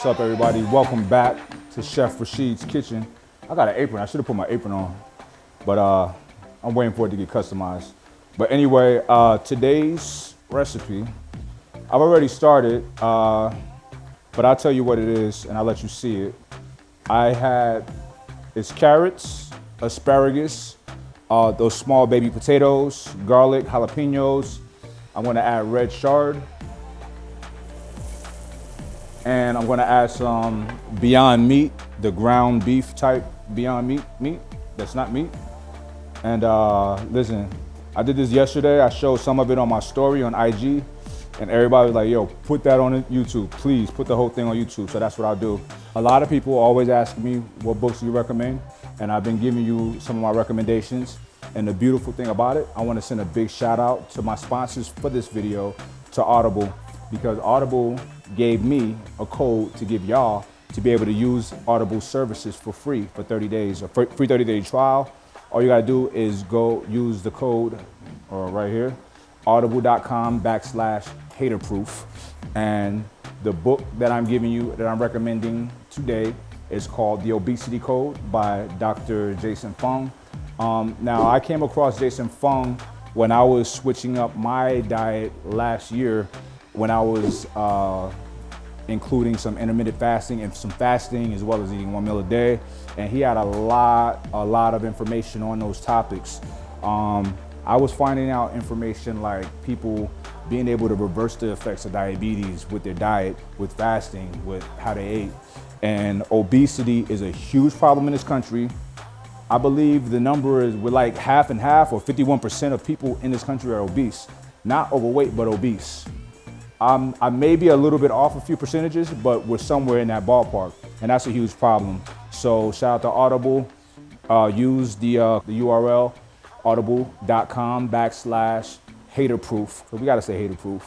What's up, everybody? Welcome back to Chef Rashid's kitchen. I got an apron. I should have put my apron on, but I'm waiting for it to get customized. But anyway, today's recipe, I've already started, but I'll tell you what it is and I'll let you see it. It's carrots, asparagus, those small baby potatoes, garlic, jalapenos. I'm gonna add red chard. And I'm gonna add some Beyond Meat, the ground beef type Beyond Meat that's not meat. And listen, I did this yesterday. I showed some of it on my story on IG, and everybody was like, yo, put that on YouTube, please, put the whole thing on YouTube. So that's what I'll do. A lot of people always ask me, what books do you recommend? And I've been giving you some of my recommendations. And the beautiful thing about it, I wanna send a big shout out to my sponsors for this video, to Audible, because Audible gave me a code to give y'all to be able to use Audible services for free for 30 days, a free 30-day trial. All you gotta do is go use the code right here, audible.com/haterproof. And the book that I'm giving you, that I'm recommending today, is called The Obesity Code by Dr. Jason Fung. Now, I came across Jason Fung when I was switching up my diet last year, when I was including some intermittent fasting and some fasting, as well as eating 1 meal a day. And he had a lot of information on those topics. I was finding out information like people being able to reverse the effects of diabetes with their diet, with fasting, with how they ate. And obesity is a huge problem in this country. I believe the number is, we're like half and half, or 51% of people in this country are obese. Not overweight, but obese. I may be a little bit off a few percentages, but we're somewhere in that ballpark, and that's a huge problem. So shout out to Audible. Use the URL audible.com/haterproof. So we gotta say haterproof.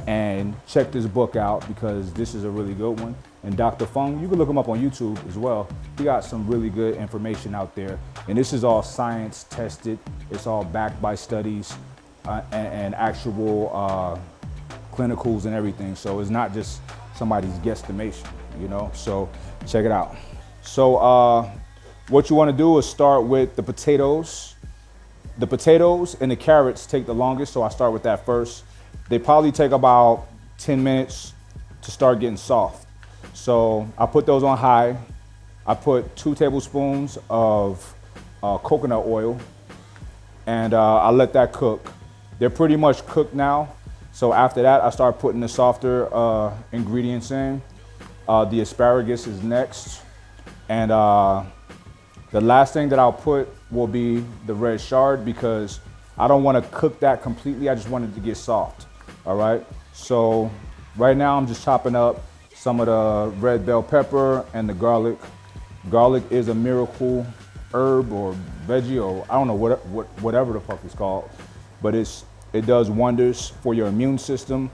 And check this book out, because this is a really good one. And Dr. Fung, you can look him up on YouTube as well. He got some really good information out there. And this is all science tested. It's all backed by studies and actual clinicals and everything. So it's not just somebody's guesstimation, you know? So check it out. So what you wanna do is start with the potatoes. The potatoes and the carrots take the longest, so I start with that first. They probably take about 10 minutes to start getting soft. So I put those on high. I put 2 tablespoons of coconut oil, and I let that cook. They're pretty much cooked now. So after that, I start putting the softer ingredients in. The asparagus is next. And the last thing that I'll put will be the red chard, because I don't want to cook that completely. I just want it to get soft, all right? So right now I'm just chopping up some of the red bell pepper and the garlic. Garlic is a miracle herb or veggie, or I don't know, whatever the fuck it's called, but it does wonders for your immune system,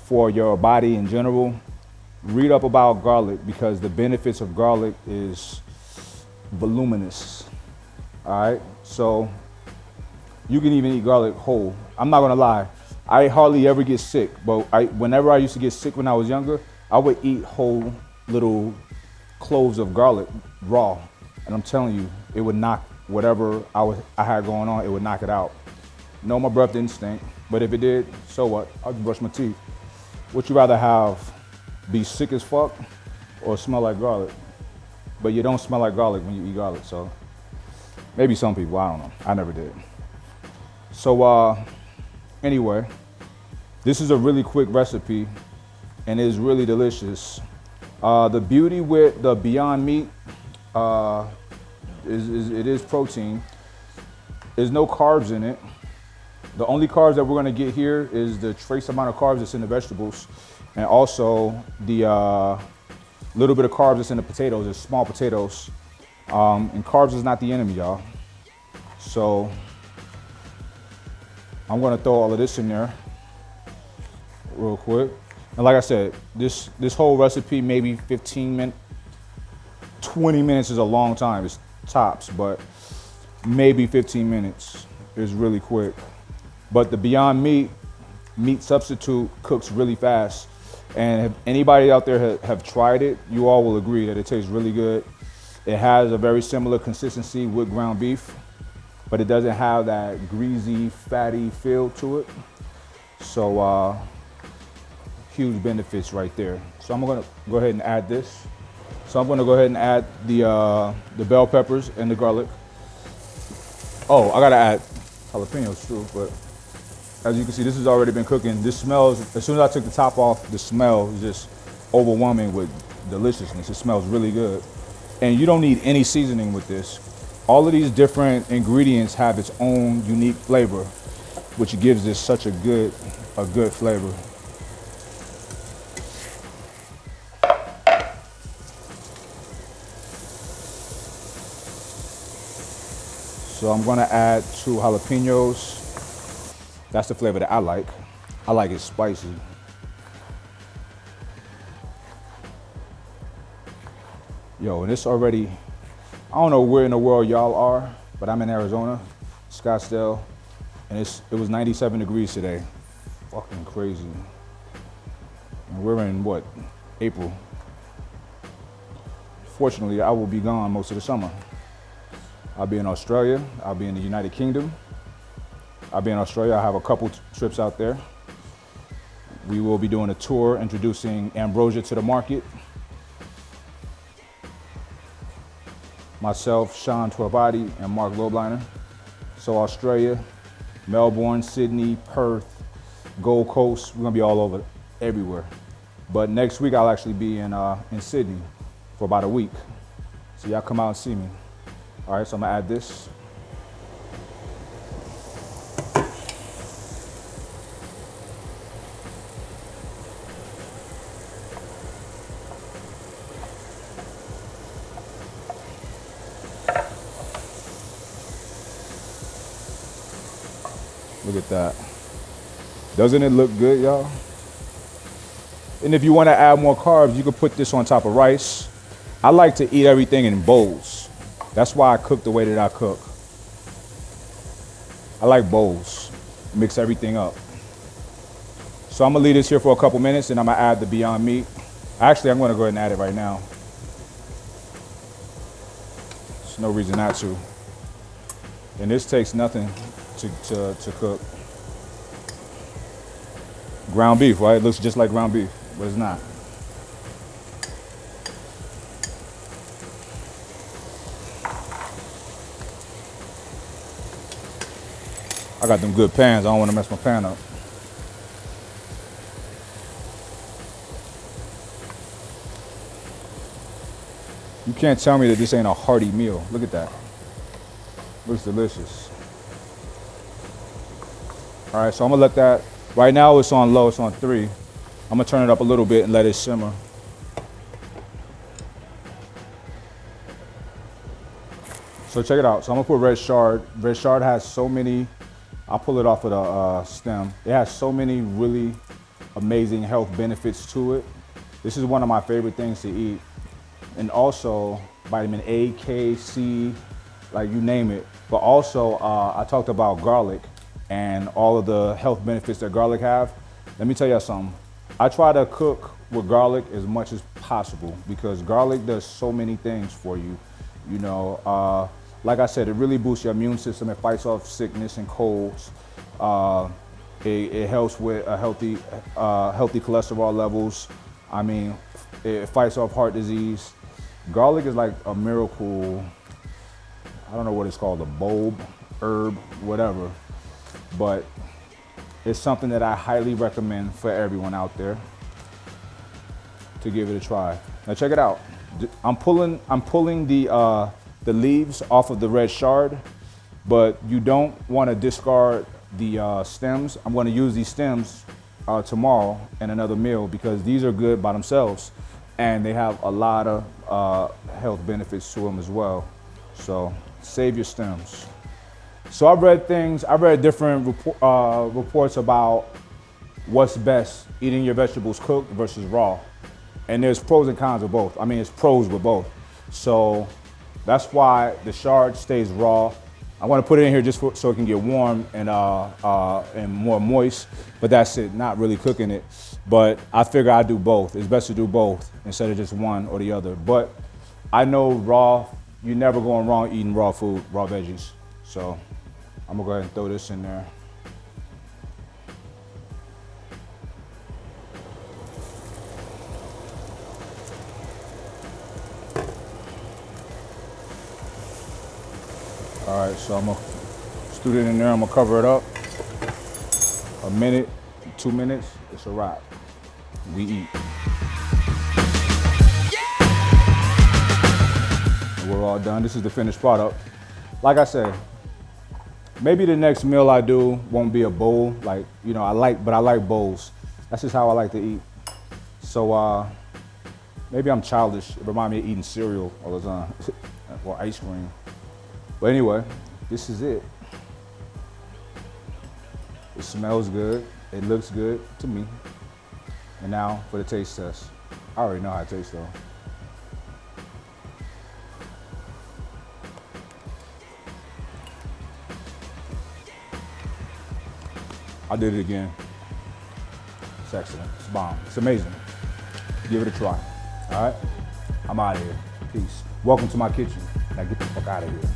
for your body in general. Read up about garlic, because the benefits of garlic is voluminous. All right, so you can even eat garlic whole. I'm not gonna lie, I hardly ever get sick, but whenever I used to get sick when I was younger, I would eat whole little cloves of garlic raw, and I'm telling you, it would knock whatever I had going on, it would knock it out. No, my breath didn't stink, but if it did, so what? I'll just brush my teeth. Would you rather have be sick as fuck or smell like garlic? But you don't smell like garlic when you eat garlic, so maybe some people, I don't know. I never did. So anyway, this is a really quick recipe, and it is really delicious. The beauty with the Beyond Meat it is protein. There's no carbs in it. The only carbs that we're gonna get here is the trace amount of carbs that's in the vegetables, and also the little bit of carbs that's in the potatoes, the small potatoes. And carbs is not the enemy, y'all. So I'm gonna throw all of this in there real quick. And like I said, this whole recipe, maybe 15 minutes, 20 minutes is a long time, it's tops, but maybe 15 minutes is really quick. But the Beyond Meat substitute cooks really fast. And if anybody out there have tried it, you all will agree that it tastes really good. It has a very similar consistency with ground beef, but it doesn't have that greasy, fatty feel to it. So huge benefits right there. So I'm gonna go ahead and add this. So I'm gonna go ahead and add the bell peppers and the garlic. Oh, I gotta add jalapenos too, but as you can see, this has already been cooking. This smells, as soon as I took the top off, the smell is just overwhelming with deliciousness. It smells really good. And you don't need any seasoning with this. All of these different ingredients have its own unique flavor, which gives this such a good flavor. So I'm gonna add 2 jalapenos. That's the flavor that I like. I like it spicy. Yo, and it's already, I don't know where in the world y'all are, but I'm in Arizona, Scottsdale, and it was 97 degrees today. Fucking crazy. And we're in what, April. Fortunately, I will be gone most of the summer. I'll be in Australia, I'll be in the United Kingdom. I'll be in Australia, I have a couple trips out there. We will be doing a tour introducing ambrosia to the market. Myself, Sean Torvati, and Mark Lobliner. So Australia, Melbourne, Sydney, Perth, Gold Coast, we're gonna be all over, everywhere. But next week I'll actually be in Sydney for about a week. So y'all come out and see me. All right, so I'm gonna add this. Look at that. Doesn't it look good, y'all? And if you want to add more carbs, you could put this on top of rice. I like to eat everything in bowls. That's why I cook the way that I cook. I like bowls. Mix everything up. So I'm gonna leave this here for a couple minutes and I'm gonna add the Beyond Meat. Actually, I'm gonna go ahead and add it right now. There's no reason not to. And this takes nothing to cook. Ground beef, right? It looks just like ground beef, but it's not. I got them good pans. I don't want to mess my pan up. You can't tell me that this ain't a hearty meal. Look at that. Looks delicious. All right, so I'm gonna let that, right now it's on low, it's on 3. I'm gonna turn it up a little bit and let it simmer. So check it out. So I'm gonna put red chard. Red chard has so many, I'll pull it off of the stem. It has so many really amazing health benefits to it. This is one of my favorite things to eat. And also vitamin A, K, C, like you name it. But also I talked about garlic and all of the health benefits that garlic have. Let me tell you something. I try to cook with garlic as much as possible because garlic does so many things for you. You know, like I said, it really boosts your immune system. It fights off sickness and colds. It helps with a healthy cholesterol levels. I mean, it fights off heart disease. Garlic is like a miracle. I don't know what it's called, a bulb, herb, whatever. But it's something that I highly recommend for everyone out there to give it a try. Now check it out. I'm pulling the leaves off of the red chard, but you don't want to discard the stems. I'm going to use these stems tomorrow in another meal because these are good by themselves and they have a lot of health benefits to them as well. So save your stems. So I read different reports about what's best, eating your vegetables cooked versus raw. And there's pros and cons of both. I mean, it's pros with both. So that's why the chard stays raw. I want to put it in here just so it can get warm and more moist, but that's it, not really cooking it. But I figure I do both. It's best to do both instead of just one or the other. But I know raw, you're never going wrong eating raw food, raw veggies. So I'm gonna go ahead and throw this in there. All right, so I'm gonna stew it in there. I'm gonna cover it up. A minute, 2 minutes, it's a wrap. We eat. And we're all done. This is the finished product. Like I said, maybe the next meal I do won't be a bowl. Like, you know, I like bowls. That's just how I like to eat. So maybe I'm childish. It reminds me of eating cereal all the time or ice cream. But anyway, this is it. It smells good. It looks good to me. And now for the taste test. I already know how it tastes though. I did it again. It's excellent. It's bomb. It's amazing. Give it a try. All right? I'm out of here. Peace. Welcome to my kitchen. Now get the fuck out of here.